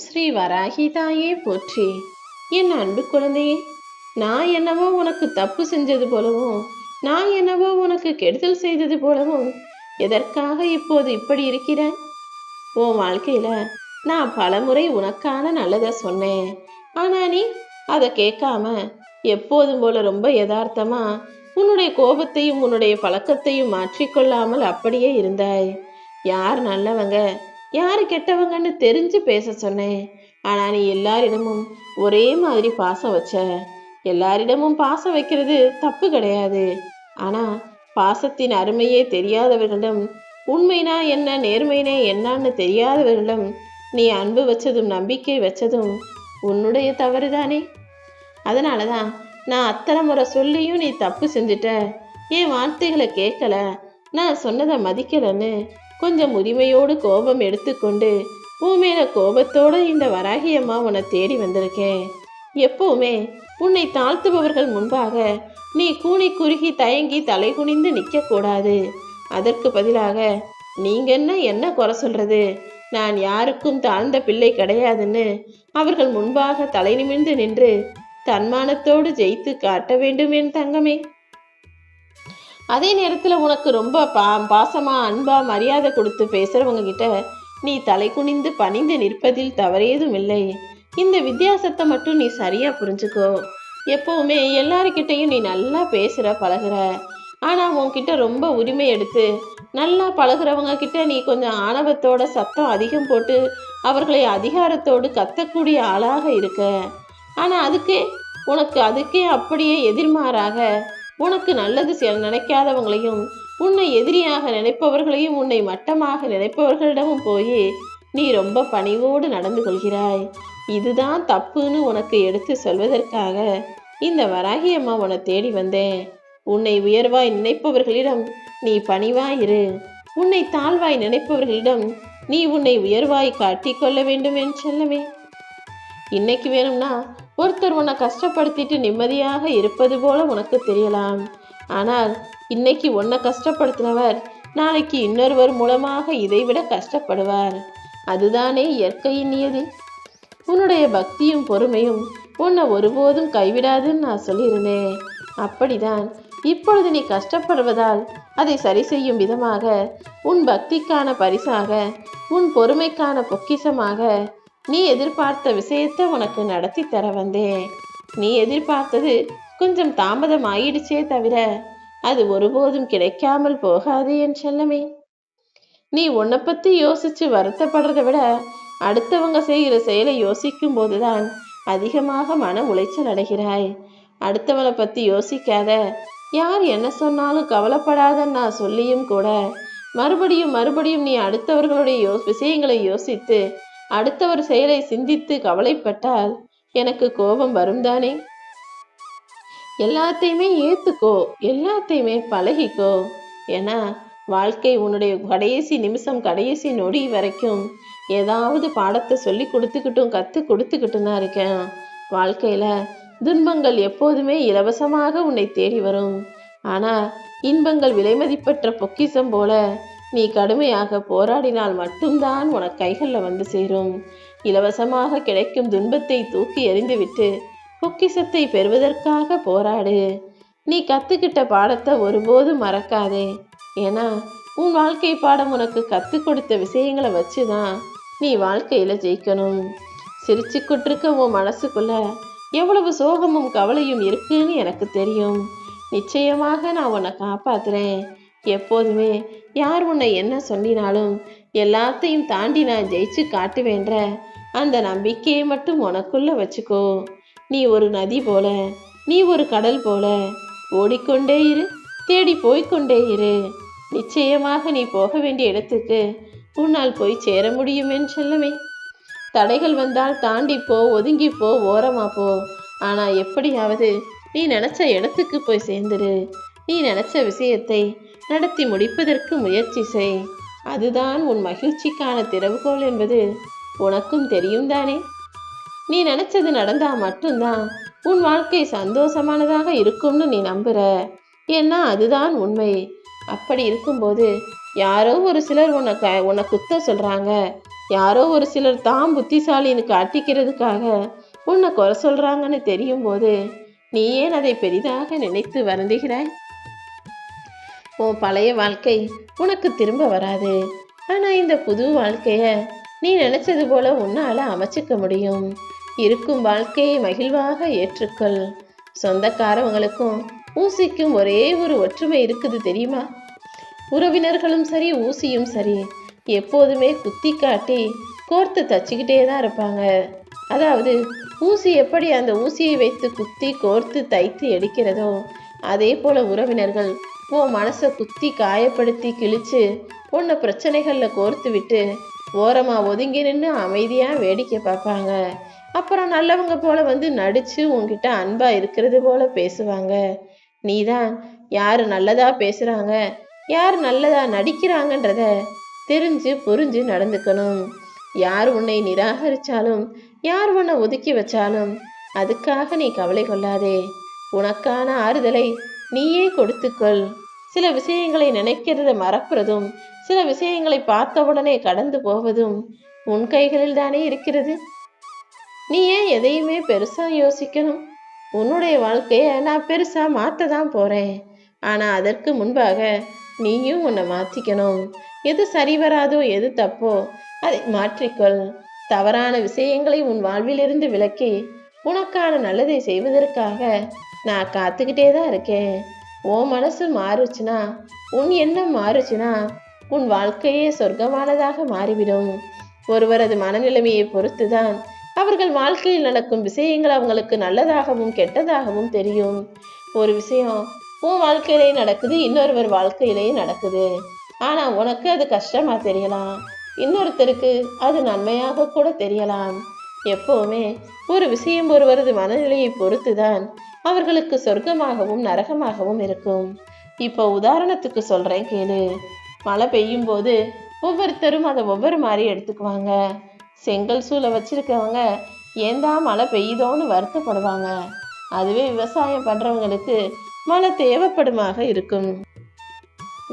ஸ்ரீ வராகி தாயே போற்றி. என் அன்பு குழந்தையே, நான் என்னவோ உனக்கு தப்பு செஞ்சது போலவும், நான் என்னவோ உனக்கு கெடுதல் செய்தது போலவும் எதற்காக இப்போது இப்படி இருக்கிறேன்? உன் வாழ்க்கையில நான் பலமுறை உனக்கான நல்லதை சொன்னேன். ஆனா நீ அதை கேட்காம எப்போதும் போல ரொம்ப யதார்த்தமா உன்னுடைய கோபத்தையும் உன்னுடைய பழக்கத்தையும் மாற்றிக்கொள்ளாமல் அப்படியே இருந்தாய். யார் நல்லவங்க யாரு கெட்டவங்கன்னு தெரிஞ்சு பேச சொன்னேன். ஆனா நீ எல்லாரிடமும் ஒரே மாதிரி பாசம் வச்ச. எல்லாரிடமும் பாசம் வைக்கிறது தப்பு கிடையாது. ஆனா பாசத்தின் அருமையே தெரியாதவர்களிடம், உண்மைனா என்ன நேர்மைனே என்னன்னு தெரியாதவர்களிடம் நீ அன்பு வச்சதும் நம்பிக்கை வச்சதும் உன்னுடைய தவறுதானே. அதனாலதான் நான் அத்தனை முறை சொல்லியும் நீ தப்பு செஞ்சுட்ட, என் வார்த்தைகளை கேட்கல, நான் சொன்னதை மதிக்கலன்னு கொஞ்சம் உரிமையோடு கோபம் எடுத்துக்கொண்டு உன் மேல கோபத்தோட இந்த வராகி அம்மா உன்னை தேடி வந்திருக்கேன். எப்பவுமே உன்னை தாழ்த்துபவர்கள் முன்பாக நீ கூனி குறுகி தயங்கி தலை குனிந்து நிற்க கூடாது. அதற்கு பதிலாக நீங்க என்ன குறை சொல்றது, நான் யாருக்கும் தாழ்ந்த பிள்ளை கிடையாதுன்னு அவர்கள் முன்பாக தலை நிமிர்ந்து நின்று தன்மானத்தோடு ஜெயித்து காட்ட வேண்டும் என் தங்கமே. அதே நேரத்துல உனக்கு ரொம்ப பாசமா அன்பா மரியாதை கொடுத்து பேசுறவங்க கிட்ட நீ தலை குனிந்து பணிந்து நிற்பதில் தவறேதும் இல்லை. இந்த வித்தியாசத்தை மட்டும் நீ சரியா புரிஞ்சுக்கோ. எப்பவுமே எல்லாருக்கிட்டையும் நீ நல்லா பேசுற பழகுற. ஆனா உன்கிட்ட ரொம்ப உரிமை எடுத்து நல்லா பழகுறவங்க கிட்ட நீ கொஞ்சம் ஆணவத்தோட சத்தம் அதிகம் போட்டு அவர்களை அதிகாரத்தோடு கத்தக்கூடிய ஆளாக இருக்க. ஆனா அதுக்கே அப்படியே எதிர்மாறாக உனக்கு நல்லது நினைக்காதவங்களையும் உன்னை எதிரியாக நினைப்பவர்களையும் உன்னை மட்டமாக நினைப்பவர்களிடமும் போய் நீ ரொம்ப பணிவோடு நடந்து கொள்கிறாய். இதுதான் தப்புன்னு உனக்கு எடுத்து சொல்வதற்காக இந்த வராகி அம்மா உன்னை தேடி வந்தேன். உன்னை உயர்வாய் நினைப்பவர்களிடம் நீ பணிவாயிரு. உன்னை தாழ்வாய் நினைப்பவர்களிடம் நீ உன்னை உயர்வாய் காட்டிக்கொள்ள வேண்டும் என்று செல்லமே. இன்னைக்கு வேணும்னா ஒருத்தர் உன்னை கஷ்டப்படுத்திட்டு நிம்மதியாக இருப்பது போல உனக்கு தெரியலாம். ஆனால் இன்னைக்கு உன்னை கஷ்டப்படுத்தினவர் நாளைக்கு இன்னொருவர் மூலமாக இதைவிட கஷ்டப்படுவார். அதுதானே இயற்கையின் நியதி. உன்னுடைய பக்தியும் பொறுமையும் உன்னை ஒருபோதும் கைவிடாதுன்னு நான் சொல்லியிருந்தேன். அப்படிதான் இப்பொழுது நீ கஷ்டப்படுவதால் அதை சரி செய்யும் விதமாக உன் பக்திக்கான பரிசாக உன் பொறுமைக்கான பொக்கிஷமாக நீ எதிர்பார்த்த விஷயத்தை உனக்கு நடத்தி தர வந்தேன். நீ எதிர்பார்த்தது கொஞ்சம் தாமதம் ஆயிடுச்சே தவிர அது ஒருபோதும் கிடைக்காமல் போகாது என் செல்லமே. நீ உன்னை பத்தி யோசிச்சு வருத்தப்படுறதை விட அடுத்தவங்க செய்கிற செயலை யோசிக்கும் போதுதான் அதிகமாக மன உளைச்சல் அடைகிறாய். அடுத்தவனை பத்தி யோசிக்காத, யார் என்ன சொன்னாலும் கவலைப்படாதன்னு நான் சொல்லியும் கூட மறுபடியும் நீ அடுத்தவர்களுடைய விஷயங்களை யோசித்து அடுத்தவர் செயலை சிந்தித்து கவலைப்பட்டால் எனக்கு கோபம் வரும் தானே. எல்லாத்தையுமே ஏத்துக்கோ, எல்லாத்தையுமே பழகிக்கோ. ஏன்னா வாழ்க்கை உன்னுடைய கடைசி நிமிஷம் கடைசி நொடி வரைக்கும் ஏதாவது பாடத்தை சொல்லி கற்றுக் தான் இருக்கேன். வாழ்க்கையில துன்பங்கள் எப்போதுமே இலவசமாக உன்னை தேடி வரும். ஆனா இன்பங்கள் விலைமதிப்பற்ற பொக்கிஷம் போல நீ கடுமையாக போராடினால் மட்டும்தான் உனக்கு கைகளில் வந்து சேரும். இலவசமாக கிடைக்கும் துன்பத்தை தூக்கி எறிந்துவிட்டு பொக்கிஷத்தை பெறுவதற்காக போராடு. நீ கத்துக்கிட்ட பாடத்தை ஒருபோதும் மறக்காதே. ஏன்னா உன் வாழ்க்கை பாடம் உனக்கு கற்றுக் கொடுத்த விஷயங்களை வச்சுதான் நீ வாழ்க்கையில ஜெயிக்கணும். சிரிச்சுக்கிட்டு உன் மனசுக்குள்ள எவ்வளவு சோகமும் கவலையும் இருக்குன்னு எனக்கு தெரியும். நிச்சயமாக நான் உன்னை காப்பாத்துறேன். எப்போதுமே யார் உன்னை என்ன சொன்னினாலும் எல்லாத்தையும் தாண்டி நான் ஜெயிச்சு காட்டுவேன்ற அந்த நம்பிக்கையை மட்டும் உனக்குள்ள வச்சுக்கோ. நீ ஒரு நதி போல, நீ ஒரு கடல் போல ஓடிக்கொண்டே இரு, தேடி போய்கொண்டே இரு. நிச்சயமாக நீ போக வேண்டிய இடத்துக்கு உன்னால் போய் சேர முடியும் என்று செல்லமே. தடைகள் வந்தால் தாண்டி போ, ஒதுங்கி போ, ஓரமா போ. ஆனா எப்படியாவது நீ நினைச்ச இடத்துக்கு போய் சேர்ந்துரு. நீ நினைச்ச விஷயத்தை நடத்தி முடிப்பதற்கு முயற்சி செய். அதுதான் உன் மகிழ்ச்சிக்கான திறவுகோல் என்பது உனக்கும் தெரியும் தானே. நீ நினைச்சது நடந்தா மட்டும்தான் உன் வாழ்க்கை சந்தோஷமானதாக இருக்கும்னு நீ நம்புற. ஏன்னா அதுதான் உண்மை. அப்படி இருக்கும்போது யாரோ ஒரு சிலர் உன்னை குத்த சொல்றாங்க, யாரோ ஒரு சிலர் தான் புத்திசாலின்னு காட்டிக்கிறதுக்காக உன்னை குறை சொல்றாங்கன்னு தெரியும் போது நீ ஏன் அதை பெரிதாக நினைத்து வருந்துகிறாய்? உன் பழைய வாழ்க்கை உனக்கு திரும்ப வராது. ஆனா இந்த புது வாழ்க்கைய நீ நினைச்சது போல உன்னால அமைச்சுக்க முடியும். இருக்கும் வாழ்க்கையை மகிழ்வாக ஏற்றுக்கொள். சொந்தக்காரவங்களுக்கும் ஊசிக்கும் ஒரே ஒரு ஒற்றுமை இருக்குது தெரியுமா? உறவினர்களும் சரி ஊசியும் சரி எப்போதுமே குத்தி காட்டி கோர்த்து தச்சுக்கிட்டே தான் இருப்பாங்க. அதாவது ஊசி எப்படி அந்த ஊசியை வைத்து குத்தி கோர்த்து தைத்து எடுக்கிறதோ அதே போல உறவினர்கள் உன் மனசை குத்தி காயப்படுத்தி கிழிச்சு உன்னை பிரச்சனைகளில் கோர்த்து விட்டு ஓரமாக ஒதுங்கி நின்று அமைதியாக வேடிக்கை பார்ப்பாங்க. அப்புறம் நல்லவங்க போல வந்து நடித்து உன்கிட்ட அன்பாக இருக்கிறது போல பேசுவாங்க. நீ தான் யார் நல்லதா பேசுகிறாங்க யார் நல்லதா நடிக்கிறாங்கன்றத தெரிஞ்சு புரிஞ்சு நடந்துக்கணும். யார் உன்னை நிராகரித்தாலும் யார் உன்னை ஒதுக்கி வச்சாலும் அதுக்காக நீ கவலை கொள்ளாதே. உனக்கான ஆறுதலை நீயே கொடுத்துக்கொள். சில விஷயங்களை நினைக்கிறத மறக்கிறதும் சில விஷயங்களை பார்த்தவுடனே கடந்து போவதும் உன் கைகளில் தானே இருக்கிறது. நீ ஏன் எதையுமே பெருசா யோசிக்கணும்? உன்னுடைய வாழ்க்கைய நான் பெருசா மாற்ற தான் போறேன். ஆனா அதற்கு முன்பாக நீயும் உன்னை மாற்றிக்கணும். எது சரி வராதோ எது தப்போ அதை மாற்றிக்கொள். தவறான விஷயங்களை உன் வாழ்விலிருந்து விலக்கி உனக்கான நல்லதை செய்வதற்காக நான் காத்துக்கிட்டே தான் இருக்கேன். உன் மனசு மாறுச்சுன்னா உன் எண்ணம் மாறுச்சுன்னா உன் வாழ்க்கையே சொர்க்கமானதாக மாறிவிடும். ஒருவரது மனநிலைமையை பொறுத்துதான் அவர்கள் வாழ்க்கையில் நடக்கும் விஷயங்கள் அவங்களுக்கு நல்லதாகவும் கெட்டதாகவும் தெரியும். ஒரு விஷயம் உன் வாழ்க்கையிலே நடக்குது, இன்னொருவர் வாழ்க்கையிலே நடக்குது. ஆனா உனக்கு அது கஷ்டமா தெரியலாம், இன்னொருத்தருக்கு அது நன்மையாக கூட தெரியலாம். எப்பவுமே ஒரு விஷயம் ஒருவரது மனநிலையை பொறுத்துதான் அவர்களுக்கு சொர்க்கமாகவும் நரகமாகவும் இருக்கும். இப்போ உதாரணத்துக்கு சொல்றேன் கேளு. மழை பெய்யும் போது ஒவ்வொருத்தரும் அதை ஒவ்வொரு மாதிரி எடுத்துக்குவாங்க. செங்கல் சூளை வச்சிருக்கவங்க ஏந்தா மழை பெய்யுதோன்னு வருத்தப்படுவாங்க. அதுவே விவசாயம் பண்றவங்களுக்கு மழை தேவைப்படுமாக இருக்கும்.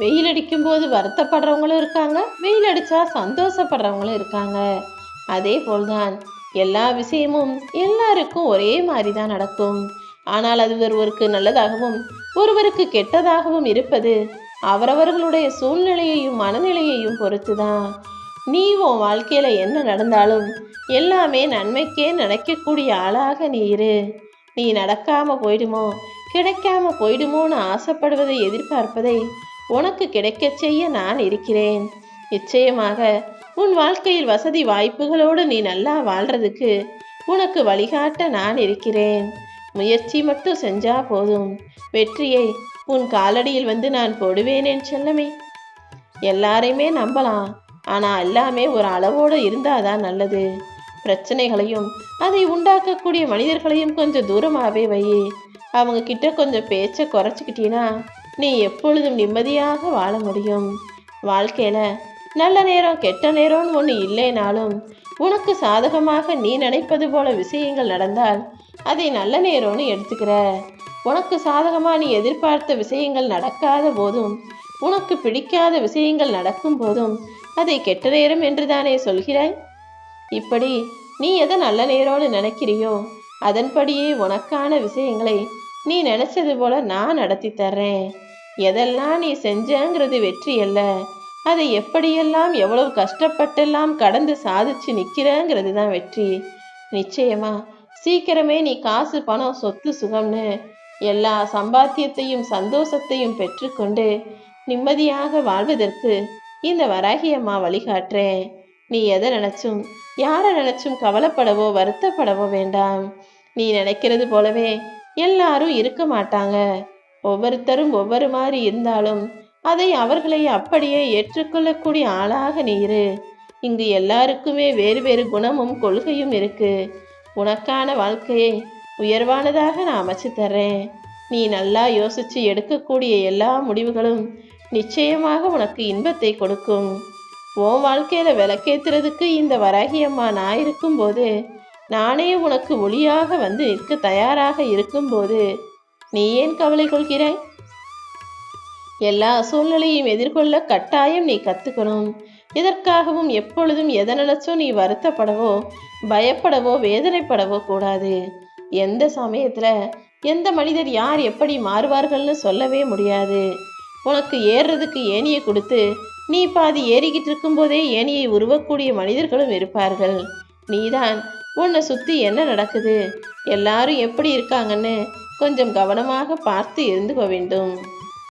வெயில் அடிக்கும் போது வருத்தப்படுறவங்களும் இருக்காங்க, வெயில் அடிச்சா சந்தோஷப்படுறவங்களும் இருக்காங்க. அதே போல்தான் எல்லா விஷயமும் எல்லாருக்கும் ஒரே மாதிரி தான் நடக்கும். ஆனால் அது ஒருவருக்கு நல்லதாகவும் ஒருவருக்கு கெட்டதாகவும் இருப்பது அவரவர்களுடைய சூழ்நிலையையும் மனநிலையையும் பொறுத்துதான். நீ உன் வாழ்க்கையில என்ன நடந்தாலும் எல்லாமே நன்மைக்கே நடக்கக்கூடிய ஆளாக நீ இரு. நீ நடக்காம போயிடுமோ கிடைக்காம போயிடுமோன்னு ஆசைப்படுவதை எதிர்பார்ப்பதை உனக்கு கிடைக்க செய்ய நான் இருக்கிறேன். நிச்சயமாக உன் வாழ்க்கையில் வசதி வாய்ப்புகளோடு நீ நல்லா வாழ்றதுக்கு உனக்கு வழிகாட்ட நான் இருக்கிறேன். முயற்சி மட்டும் செஞ்சா போதும், வெற்றியை உன் காலடியில் வந்து நான் போடுவேனேன் செல்லமே. எல்லாரையுமே நம்பலாம், ஆனா எல்லாமே ஒரு அளவோடு இருந்தாதான் நல்லது. பிரச்சனைகளையும் அதை உண்டாக்கக்கூடிய மனிதர்களையும் கொஞ்சம் தூரமாகவே வை. அவங்க கிட்ட கொஞ்சம் பேச்சை குறைச்சிக்கிட்டீன்னா நீ எப்பொழுதும் நிம்மதியாக வாழ முடியும். வாழ்க்கையில நல்ல நேரம் கெட்ட நேரம்னு ஒன்று இல்லைனாலும் உனக்கு சாதகமாக நீ நினைப்பது போல விஷயங்கள் நடந்தால் அதை நல்ல நேரம்னு எடுத்துக்கிற. உனக்கு சாதகமாக நீ எதிர்பார்த்த விஷயங்கள் நடக்காத போதும் உனக்கு பிடிக்காத விஷயங்கள் நடக்கும் போதும் அதை கெட்ட நேரம் என்று தானே சொல்கிறாய். இப்படி நீ எதை நல்ல நேரம்னு நினைக்கிறியோ அதன்படியே உனக்கான விஷயங்களை நீ நினைச்சது போல நான் நடத்தி தர்றேன். எதெல்லாம் நீ செஞ்சங்கிறது வெற்றி அல்ல, அதை எப்படியெல்லாம் எவ்வளவு கஷ்டப்பட்டெல்லாம் கடந்து சாதிச்சு நிற்கிறங்கிறது தான் வெற்றி. நிச்சயமா சீக்கிரமே நீ காசு பணம் சொத்து சுகம்னு எல்லா சம்பாத்தியத்தையும் சந்தோஷத்தையும் பெற்றுக்கொண்டு நிம்மதியாக வாழ்வதற்கு இந்த வராகி அம்மா வழிகாட்டுறேன். நீ எதை நினைச்சும் யாரை நினைச்சும் கவலைப்படவோ வருத்தப்படவோ வேண்டாம். நீ நினைக்கிறது போலவே எல்லாரும் இருக்க மாட்டாங்க. ஒவ்வொருத்தரும் ஒவ்வொரு மாதிரி இருந்தாலும் அதை அவர்களை அப்படியே ஏற்றுக்கொள்ளக்கூடிய ஆளாக நீ இரு. இங்கு எல்லாருக்குமே வேறு வேறு குணமும் கொள்கையும் இருக்கு. உனக்கான வாழ்க்கையை உயர்வானதாக நான் அமைச்சு தர்றேன். நீ நல்லா யோசிச்சு எடுக்கக்கூடிய எல்லா முடிவுகளும் நிச்சயமாக உனக்கு இன்பத்தை கொடுக்கும். உன் வாழ்க்கையில விளக்கேத்துறதுக்கு இந்த வராகி அம்மா நான் இருக்கும்போது, நானே உனக்கு ஒளியாக வந்து நிற்க தயாராக இருக்கும்போது நீ ஏன் கவலை கொள்கிறாய்? எல்லா சூழ்நிலையும் எதிர்கொள்ள கட்டாயம் நீ கத்துக்கணும். இதற்காகவும் எப்பொழுதும் எதை நினைச்சும் நீ வருத்தப்படவோ பயப்படவோ வேதனைப்படவோ கூடாது. எந்த சமயத்துல எந்த மனிதர் யார் எப்படி மாறுவார்கள்னு சொல்லவே முடியாது. உனக்கு ஏறுறதுக்கு ஏணியை கொடுத்து நீ பாதி ஏறிக்கிட்டு இருக்கும்போதே ஏணியை உருவக்கூடிய மனிதர்களும் இருப்பார்கள். நீதான் உன்னை சுத்தி என்ன நடக்குது, எல்லாரும் எப்படி இருக்காங்கன்னு கொஞ்சம் கவனமாக பார்த்து இருந்துக்க வேண்டும்.